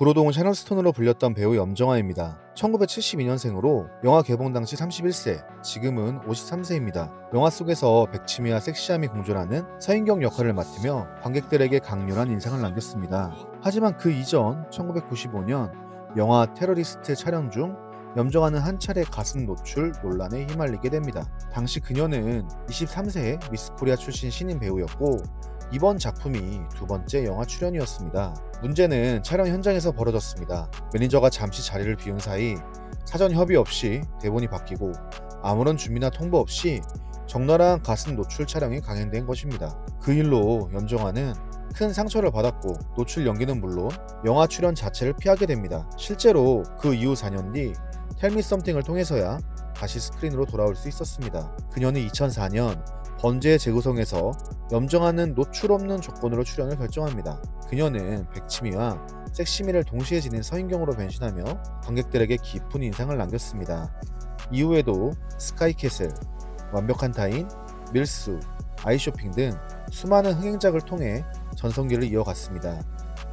구로동 샤론스톤으로 불렸던 배우 염정아입니다. 1972년생으로 영화 개봉 당시 31세, 지금은 53세입니다. 영화 속에서 백치미와 섹시함이 공존하는 서인경 역할을 맡으며 관객들에게 강렬한 인상을 남겼습니다. 하지만 그 이전 1995년 영화 테러리스트 촬영 중 염정아는 한 차례 가슴 노출 논란에 휘말리게 됩니다. 당시 그녀는 23세의 미스 코리아 출신 신인 배우였고 이번 작품이 두 번째 영화 출연이었습니다. 문제는 촬영 현장에서 벌어졌습니다. 매니저가 잠시 자리를 비운 사이 사전 협의 없이 대본이 바뀌고 아무런 준비나 통보 없이 적나라한 가슴 노출 촬영이 강행된 것입니다. 그 일로 염정아는 큰 상처를 받았고 노출 연기는 물론 영화 출연 자체를 피하게 됩니다. 실제로 그 이후 4년 뒤 텔미 썸띵을 통해서야 다시 스크린으로 돌아올 수 있었습니다. 그녀는 2004년 범죄의 재구성에서 염정아는 노출 없는 조건으로 출연을 결정합니다. 그녀는 백치미와 섹시미를 동시에 지닌 서인경으로 변신하며 관객들에게 깊은 인상을 남겼습니다. 이후에도 스카이캐슬, 완벽한 타인, 밀수, 아이쇼핑 등 수많은 흥행작을 통해 전성기를 이어갔습니다.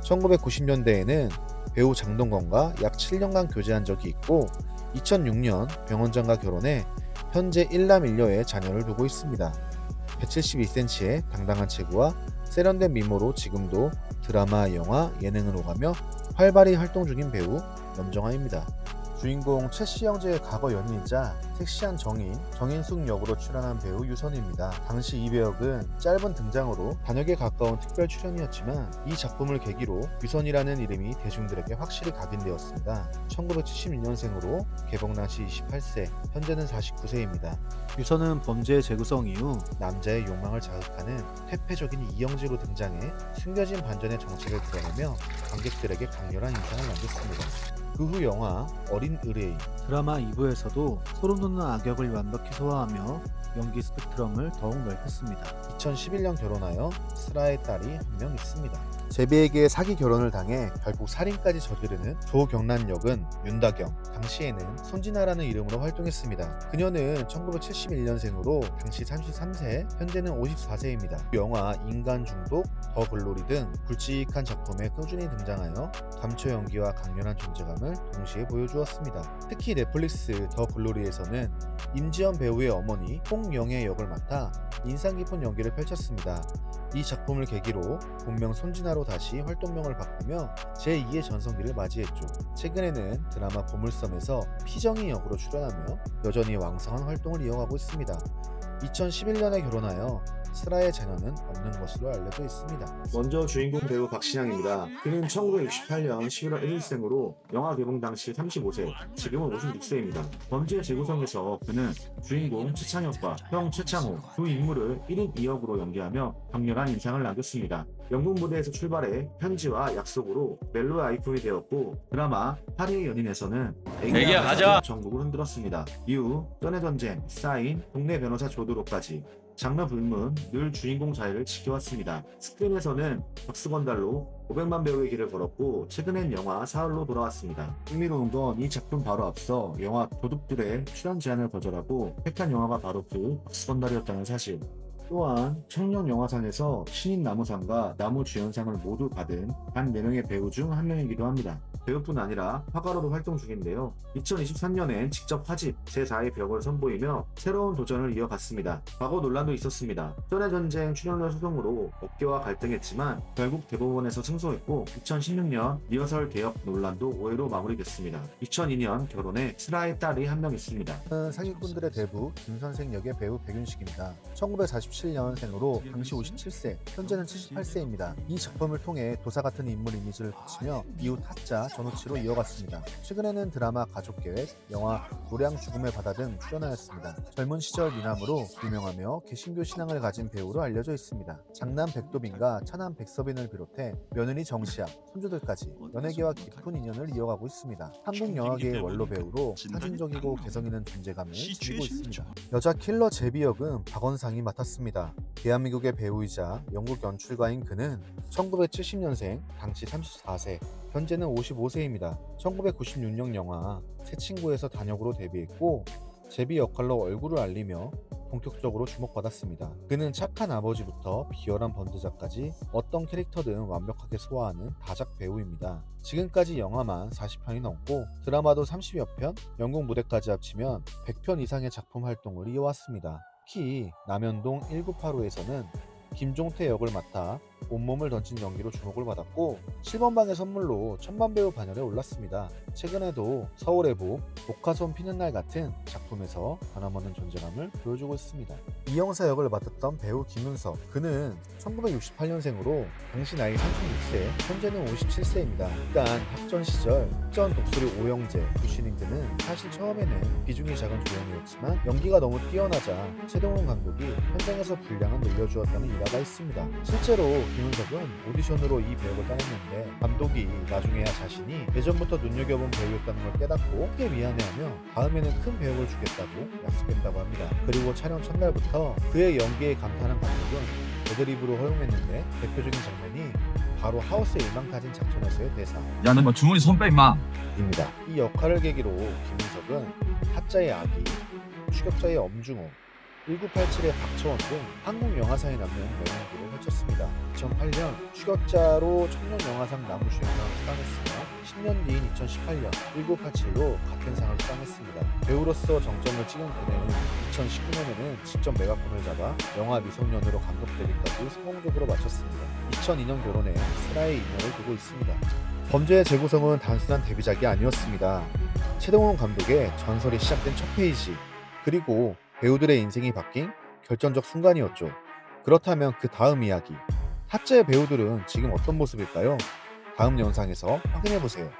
1990년대에는 배우 장동건과 약 7년간 교제한 적이 있고 2006년 병원장과 결혼해 현재 1남 1녀의 자녀를 두고 있습니다. 172cm의 당당한 체구와 세련된 미모로 지금도 드라마, 영화, 예능을 오가며 활발히 활동 중인 배우 염정아입니다. 주인공 최씨영재의 과거 연인이자 섹시한 정인숙 역으로 출연한 배우 유선입니다. 당시 이 배역은 짧은 등장으로 단역에 가까운 특별 출연이었지만 이 작품을 계기로 유선이라는 이름이 대중들에게 확실히 각인되었습니다. 1971년생으로 개봉 당시 28세, 현재는 49세입니다. 유선은 범죄의 재구성 이후 남자의 욕망을 자극하는 퇴폐적인 이영지로 등장해 숨겨진 반전의 정체를 드러내며 관객들에게 강렬한 인상을 남겼습니다. 그 후 영화 어린 의뢰인, 드라마 2부에서도 소름 돋는 악역을 완벽히 소화하며 연기 스펙트럼을 더욱 넓혔습니다. 2011년 결혼하여 슬아의 딸이 한 명 있습니다. 제비에게 사기 결혼을 당해 결국 살인까지 저지르는 조경란 역은 윤다경, 당시에는 손진아라는 이름으로 활동했습니다. 그녀는 1971년생으로 당시 33세, 현재는 54세입니다. 영화 인간 중독, 더 글로리 등 굵직한 작품에 꾸준히 등장하여 감초 연기와 강렬한 존재감을 동시에 보여주었습니다. 특히 넷플릭스 더 글로리에서는 임지연 배우의 어머니 홍영애 역을 맡아 인상 깊은 연기를 펼쳤습니다. 이 작품을 계기로 본명 손진아로 다시 활동명을 바꾸며 제2의 전성기를 맞이했죠. 최근에는 드라마 보물섬에서 피정희 역으로 출연하며 여전히 왕성한 활동을 이어가고 있습니다. 2011년에 결혼하여 슬아의 자녀는 없는 것으로 알려져 있습니다. 먼저 주인공 배우 박신양입니다. 그는 1968년 11월 1일생으로 영화 개봉 당시 35세, 지금은 56세입니다. 범죄의 재구성에서 그는 주인공 최창혁과 형 최창호 두 인물을 1인 2역으로 연기하며 강렬한 인상을 남겼습니다. 영국 무대에서 출발해 편지와 약속으로 멜로의 아이콘이 되었고 드라마 파리의 연인에서는 애기야 가자 전국을 흔들었습니다. 이후 연애 전쟁, 사인, 동네 변호사 조도로까지 장르 불문 늘 주인공 자리를 지켜왔습니다. 스크린에서는 박스건달로 500만 배우의 길을 걸었고 최근엔 영화 사흘로 돌아왔습니다. 흥미로운 건 이 작품 바로 앞서 영화 도둑들의 출연 제안을 거절하고 택한 영화가 바로 그 박스건달이었다는 사실. 또한 청룡영화상에서 신인 나무상과 나무주연상을 모두 받은 단 4명의 배우 중 한 명이기도 합니다. 배우뿐 아니라 화가로도 활동 중인데요. 2023년엔 직접 화집 제4의 벽을 선보이며 새로운 도전을 이어갔습니다. 과거 논란도 있었습니다. 연애전쟁 출연료 소송으로 업계와 갈등했지만 결국 대법원에서 승소했고 2016년 리허설 개혁 논란도 오해로 마무리됐습니다. 2002년 결혼해 슬아의 딸이 한 명 있습니다. 사기꾼들의 대부 김선생 역의 배우 백윤식입니다. 1947년생으로 당시 57세, 현재는 78세입니다. 이 작품을 통해 도사 같은 인물 이미지를 붙이며 이후 타짜, 전우치로 이어갔습니다. 최근에는 드라마 가족계획, 영화 노량 죽음의 바다 등 출연하였습니다. 젊은 시절 미남으로 유명하며 개신교 신앙을 가진 배우로 알려져 있습니다. 장남 백도빈과 차남 백서빈을 비롯해 며느리 정시아, 손주들까지 연예계와 깊은 인연을 이어가고 있습니다. 한국 영화계의 원로 배우로 사진적이고 개성 있는 존재감을 지니고 있습니다. 여자 킬러 제비 역은 박원상이 맡았습니다. 대한민국의 배우이자 영국 연출가인 그는 1970년생, 당시 34세, 현재는 55세입니다. 1996년 영화 새 친구에서 단역으로 데뷔했고 제비 역할로 얼굴을 알리며 본격적으로 주목받았습니다. 그는 착한 아버지부터 비열한 번드자까지 어떤 캐릭터든 완벽하게 소화하는 다작 배우입니다. 지금까지 영화만 40편이 넘고 드라마도 30여 편, 영국 무대까지 합치면 100편 이상의 작품 활동을 이어왔습니다. 특히 남현동 1985에서는 김종태 역을 맡아 온몸을 던진 연기로 주목을 받았고 7번방의 선물로 천만배우 반열에 올랐습니다. 최근에도 서울의 봄, 목화솜 피는 날 같은 작품에서 변함없는 존재감을 보여주고 있습니다. 이영사 역을 맡았던 배우 김윤석, 그는 1968년생으로 당시 나이 36세, 현재는 57세입니다. 일단 학전 시절 학전 독수리 오영재, 유신인 등은 사실 처음에는 비중이 작은 조연이었지만 연기가 너무 뛰어나자 최동원 감독이 현장에서 분량을 늘려주었다는 일화가 있습니다. 실제로 김은석은 오디션으로 이 배역을 따냈는데 감독이 나중에야 자신이 예전부터 눈여겨본 배우였다는 걸 깨닫고 크게 미안해하며 다음에는 큰 배역을 주겠다고 약속했다고 합니다. 그리고 촬영 첫날부터 그의 연기에 감탄한 감독은 애드립으로 허용했는데 대표적인 장면이 바로 하우스의 일망타진 작전에서의 대사 야, 너 뭐 주머니 손 빼 임마. 입니다. 이 역할을 계기로 김은석은 타짜의 아기, 추격자의 엄중호, 1987의 박처원 등 한국 영화사에 남는 명연기를 펼쳤습니다. 2008년 추격자로 청년 영화상 남우주연상을 수상했으며 10년 뒤인 2018년 1987로 같은 상을 수상했습니다. 배우로서 정점을 찍은 그는 2019년에는 직접 메가폰을 잡아 영화 미소년으로 감독 데뷔까지 성공적으로 마쳤습니다. 2002년 결혼해 슬아의 인연을 두고 있습니다. 범죄의 재구성은 단순한 데뷔작이 아니었습니다. 최동원 감독의 전설이 시작된 첫 페이지, 그리고 배우들의 인생이 바뀐 결정적 순간이었죠. 그렇다면 그 다음 이야기, 타짜의 배우들은 지금 어떤 모습일까요? 다음 영상에서 확인해보세요.